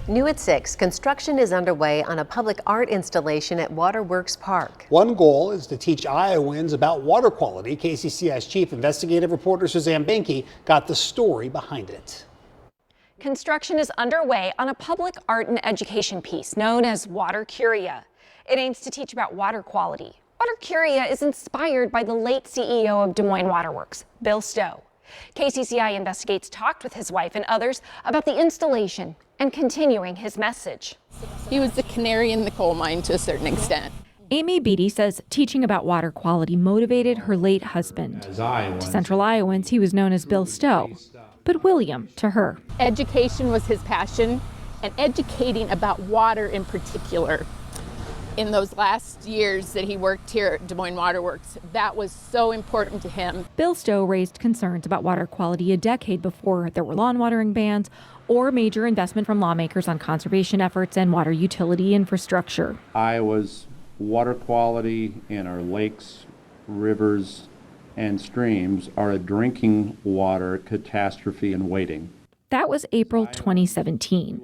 New at 6, construction is underway on a public art installation at Waterworks Park. One goal is to teach Iowans about water quality. KCCI's chief investigative reporter Suzanne Benke got the story behind it. Construction is underway on a public art and education piece known as Water Curia. It aims to teach about water quality. Water Curia is inspired by the late CEO of Des Moines Waterworks, Bill Stowe. KCCI Investigates talked with his wife and others about the installation and continuing his message. He was the canary in the coal mine to a certain extent. Amy Beatty says teaching about water quality motivated her late husband. To Central Iowans, he was known as Bill Stowe, but William to her. Education was his passion, and educating about water in particular. In those last years that he worked here at Des Moines Waterworks, that was so important to him. Bill Stowe raised concerns about water quality a decade before there were lawn watering bans or major investment from lawmakers on conservation efforts and water utility infrastructure. Iowa's water quality in our lakes, rivers, and streams are a drinking water catastrophe in waiting. That was April 2017.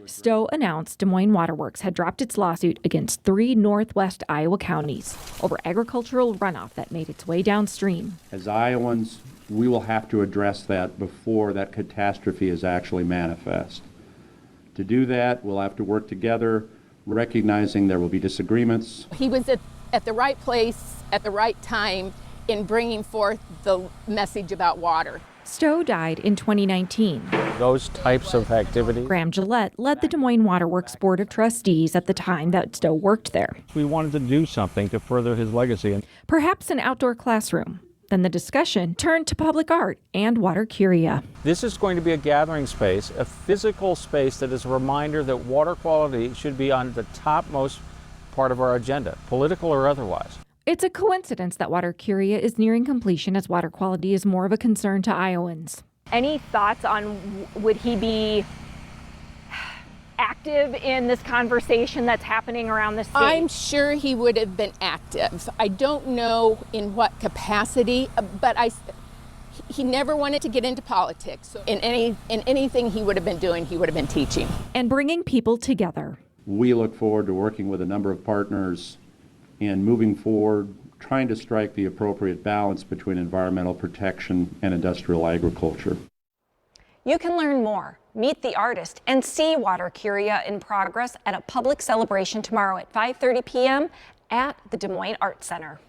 Stowe announced Des Moines Waterworks had dropped its lawsuit against 3 northwest Iowa counties over agricultural runoff that made its way downstream. As Iowans, we will have to address that before that catastrophe is actually manifest. To do that, we'll have to work together, recognizing there will be disagreements. He was at the right place at the right time in bringing forth the message about water. Stowe died in 2019. Those types of activities. Graham Gillette led the Des Moines Waterworks Board of Trustees at the time that Stowe worked there. We wanted to do something to further his legacy. Perhaps an outdoor classroom. Then the discussion turned to public art and Water Curia. This is going to be a gathering space, a physical space that is a reminder that water quality should be on the topmost part of our agenda, political or otherwise. It's a coincidence that Water Curia is nearing completion as water quality is more of a concern to Iowans. Any thoughts on would he be active in this conversation that's happening around the state? I'm sure he would have been active. I don't know in what capacity, but he never wanted to get into politics. So in anything he would have been doing, he would have been teaching. And bringing people together. We look forward to working with a number of partners and moving forward, trying to strike the appropriate balance between environmental protection and industrial agriculture. You can learn more, meet the artist, and see Water Curia in progress at a public celebration tomorrow at 5:30 p.m. at the Des Moines Art Center.